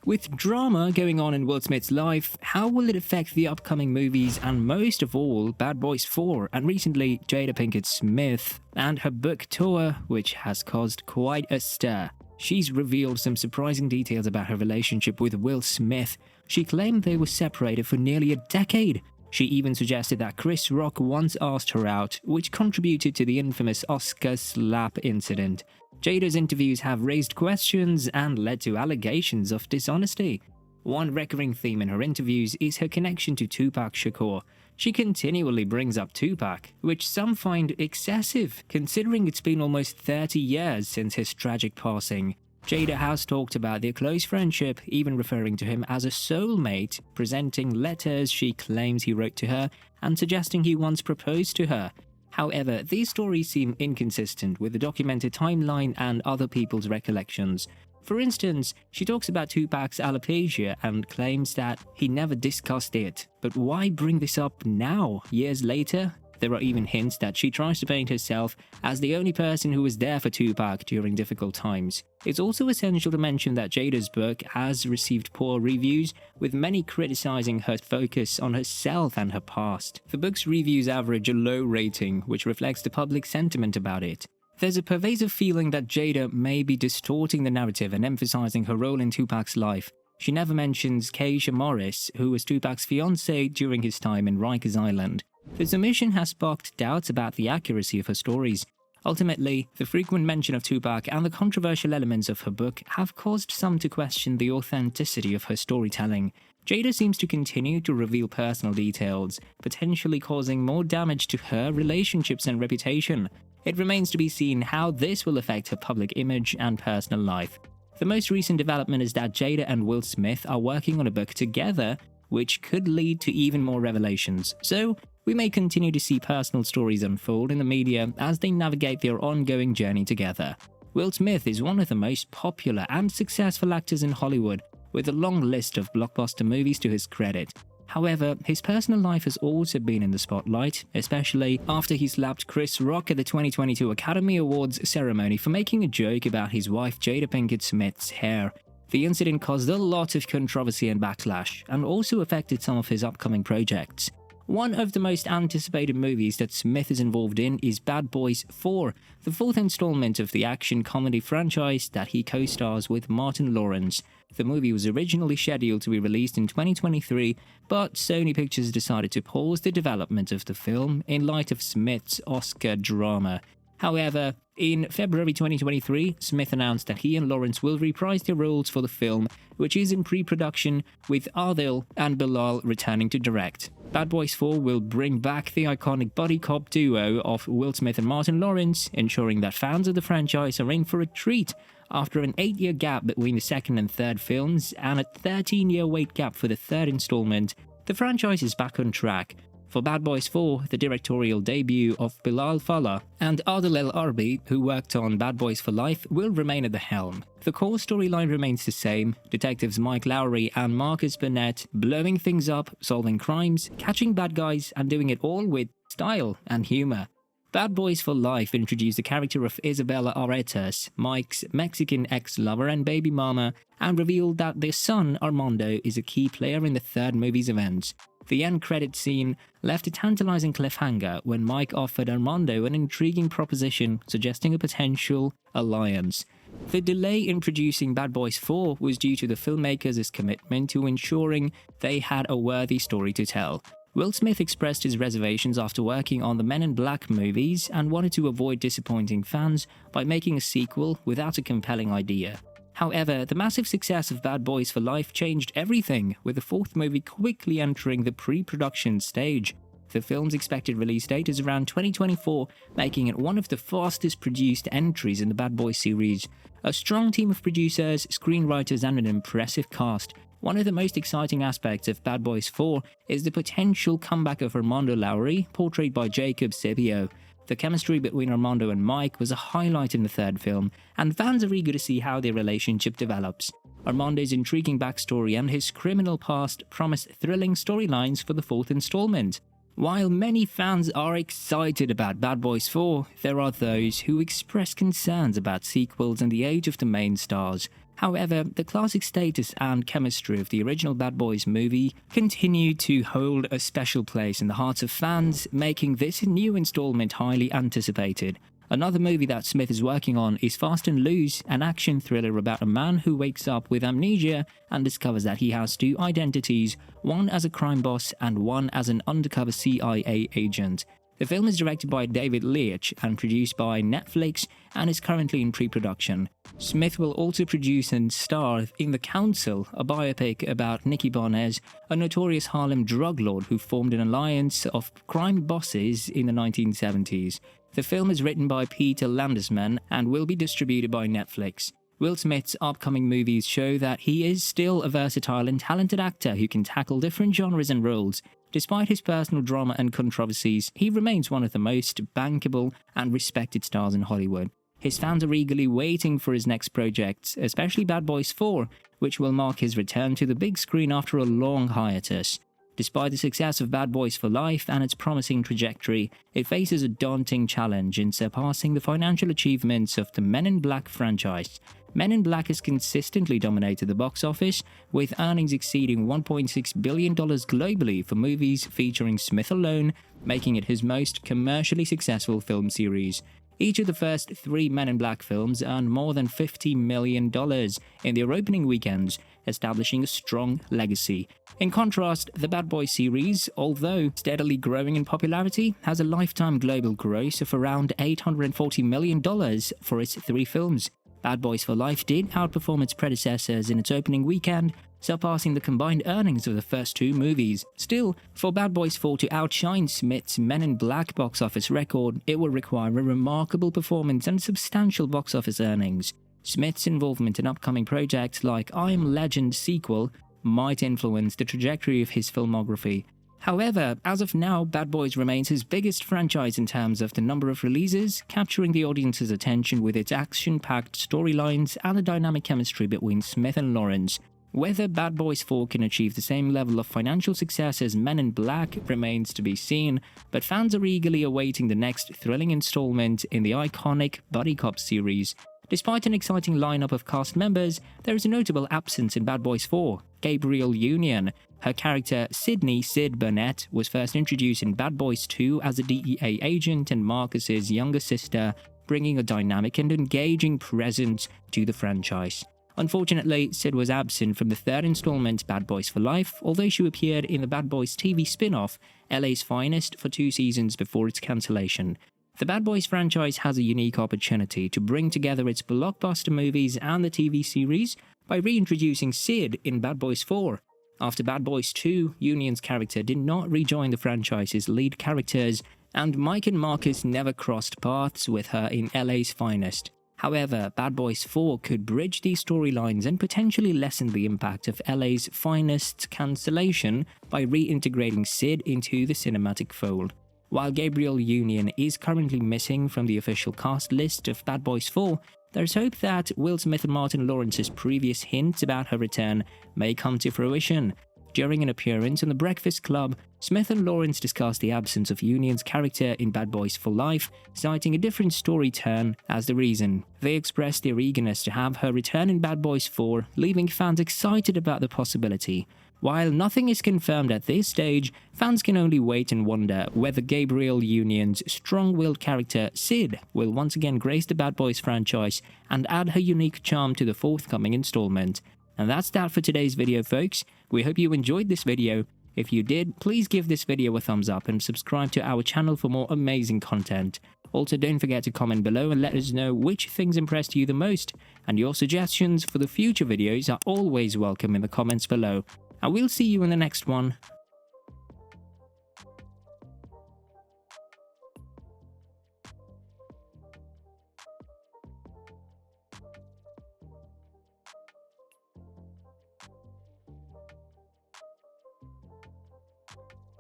With drama going on in Will Smith's life, how will it affect the upcoming movies and most of all, Bad Boys 4 and recently Jada Pinkett Smith and her book tour, which has caused quite a stir? She's revealed some surprising details about her relationship with Will Smith. She claimed they were separated for nearly a decade. She even suggested that Chris Rock once asked her out, which contributed to the infamous Oscar slap incident. Jada's interviews have raised questions and led to allegations of dishonesty. One recurring theme in her interviews is her connection to Tupac Shakur. She continually brings up Tupac, which some find excessive, considering it's been almost 30 years since his tragic passing. Jada has talked about their close friendship, even referring to him as a soulmate, presenting letters she claims he wrote to her and suggesting he once proposed to her. However, these stories seem inconsistent with the documented timeline and other people's recollections. For instance, she talks about Tupac's alopecia and claims that he never discussed it. But why bring this up now, years later? There are even hints that she tries to paint herself as the only person who was there for Tupac during difficult times. It's also essential to mention that Jada's book has received poor reviews, with many criticizing her focus on herself and her past. The book's reviews average a low rating, which reflects the public sentiment about it. There's a pervasive feeling that Jada may be distorting the narrative and emphasizing her role in Tupac's life. She never mentions Keisha Morris, who was Tupac's fiancée during his time in Rikers Island. This omission has sparked doubts about the accuracy of her stories. Ultimately, the frequent mention of Tupac and the controversial elements of her book have caused some to question the authenticity of her storytelling. Jada seems to continue to reveal personal details, potentially causing more damage to her relationships and reputation. It remains to be seen how this will affect her public image and personal life. The most recent development is that Jada and Will Smith are working on a book together, which could lead to even more revelations. So, we may continue to see personal stories unfold in the media as they navigate their ongoing journey together. Will Smith is one of the most popular and successful actors in Hollywood, with a long list of blockbuster movies to his credit. However, his personal life has also been in the spotlight, especially after he slapped Chris Rock at the 2022 Academy Awards ceremony for making a joke about his wife Jada Pinkett Smith's hair. The incident caused a lot of controversy and backlash, and also affected some of his upcoming projects. One of the most anticipated movies that Smith is involved in is Bad Boys 4, the fourth installment of the action-comedy franchise that he co-stars with Martin Lawrence. The movie was originally scheduled to be released in 2023, but Sony Pictures decided to pause the development of the film in light of Smith's Oscar drama. However, in February 2023, Smith announced that he and Lawrence will reprise their roles for the film, which is in pre-production, with Adil and Bilal returning to direct. Bad Boys 4 will bring back the iconic buddy cop duo of Will Smith and Martin Lawrence, ensuring that fans of the franchise are in for a treat. After an 8-year gap between the second and third films, and a 13-year wait gap for the third installment, the franchise is back on track. For Bad Boys 4, the directorial debut of Bilal Fallah and Adil El Arbi, who worked on Bad Boys for Life, will remain at the helm. The core storyline remains the same: detectives Mike Lowry and Marcus Burnett blowing things up, solving crimes, catching bad guys, and doing it all with style and humor. Bad Boys for Life introduced the character of Isabella Aretas, Mike's Mexican ex-lover and baby mama, and revealed that their son Armando is a key player in the third movie's events. The end credit scene left a tantalizing cliffhanger when Mike offered Armando an intriguing proposition suggesting a potential alliance. The delay in producing Bad Boys 4 was due to the filmmakers' commitment to ensuring they had a worthy story to tell. Will Smith expressed his reservations after working on the Men in Black movies and wanted to avoid disappointing fans by making a sequel without a compelling idea. However, the massive success of Bad Boys for Life changed everything, with the fourth movie quickly entering the pre-production stage. The film's expected release date is around 2024, making it one of the fastest produced entries in the Bad Boys series. A strong team of producers, screenwriters, and an impressive cast. One of the most exciting aspects of Bad Boys 4 is the potential comeback of Armando Lowry, portrayed by Jacob Scipio. The chemistry between Armando and Mike was a highlight in the third film, and fans are eager to see how their relationship develops. Armando's intriguing backstory and his criminal past promise thrilling storylines for the fourth installment. While many fans are excited about Bad Boys 4, there are those who express concerns about sequels and the age of the main stars. However, the classic status and chemistry of the original Bad Boys movie continue to hold a special place in the hearts of fans, making this new installment highly anticipated. Another movie that Smith is working on is Fast and Loose, an action thriller about a man who wakes up with amnesia and discovers that he has two identities, one as a crime boss and one as an undercover CIA agent. The film is directed by David Leitch and produced by Netflix and is currently in pre-production. Smith will also produce and star in The Council, a biopic about Nicky Barnes, a notorious Harlem drug lord who formed an alliance of crime bosses in the 1970s. The film is written by Peter Landesman and will be distributed by Netflix. Will Smith's upcoming movies show that he is still a versatile and talented actor who can tackle different genres and roles. Despite his personal drama and controversies, he remains one of the most bankable and respected stars in Hollywood. His fans are eagerly waiting for his next project, especially Bad Boys 4, which will mark his return to the big screen after a long hiatus. Despite the success of Bad Boys for Life and its promising trajectory, it faces a daunting challenge in surpassing the financial achievements of the Men in Black franchise. Men in Black has consistently dominated the box office, with earnings exceeding $1.6 billion globally for movies featuring Smith alone, making it his most commercially successful film series. Each of the first three Men in Black films earned more than $50 million in their opening weekends, establishing a strong legacy. In contrast, the Bad Boys series, although steadily growing in popularity, has a lifetime global gross of around $840 million for its three films. Bad Boys for Life did outperform its predecessors in its opening weekend, surpassing the combined earnings of the first two movies. Still, for Bad Boys 4 to outshine Smith's Men in Black box office record, it will require a remarkable performance and substantial box office earnings. Smith's involvement in upcoming projects like I Am Legend sequel might influence the trajectory of his filmography. However, as of now, Bad Boys remains his biggest franchise in terms of the number of releases, capturing the audience's attention with its action-packed storylines and the dynamic chemistry between Smith and Lawrence. Whether Bad Boys 4 can achieve the same level of financial success as Men in Black remains to be seen, but fans are eagerly awaiting the next thrilling installment in the iconic buddy cop series. Despite an exciting lineup of cast members, there is a notable absence in Bad Boys 4, Gabrielle Union. Her character, Sydney "Sid" Burnett, was first introduced in Bad Boys 2 as a DEA agent and Marcus's younger sister, bringing a dynamic and engaging presence to the franchise. Unfortunately, Sid was absent from the third installment, Bad Boys for Life, although she appeared in the Bad Boys TV spin-off, LA's Finest, for 2 seasons before its cancellation. The Bad Boys franchise has a unique opportunity to bring together its blockbuster movies and the TV series by reintroducing Sid in Bad Boys 4. After Bad Boys 2, Union's character did not rejoin the franchise's lead characters, and Mike and Marcus never crossed paths with her in LA's Finest. However, Bad Boys 4 could bridge these storylines and potentially lessen the impact of LA's Finest's cancellation by reintegrating Sid into the cinematic fold. While Gabrielle Union is currently missing from the official cast list of Bad Boys 4, there's hope that Will Smith and Martin Lawrence's previous hints about her return may come to fruition. During an appearance on The Breakfast Club, Smith and Lawrence discussed the absence of Union's character in Bad Boys for Life, citing a different story turn as the reason. They expressed their eagerness to have her return in Bad Boys 4, leaving fans excited about the possibility. While nothing is confirmed at this stage, fans can only wait and wonder whether Gabrielle Union's strong-willed character, Sid, will once again grace the Bad Boys franchise and add her unique charm to the forthcoming installment. And that's that for today's video, folks. We hope you enjoyed this video. If you did, please give this video a thumbs up and subscribe to our channel for more amazing content. Also, don't forget to comment below and let us know which things impressed you the most, and your suggestions for the future videos are always welcome in the comments below. And we'll see you in the next one.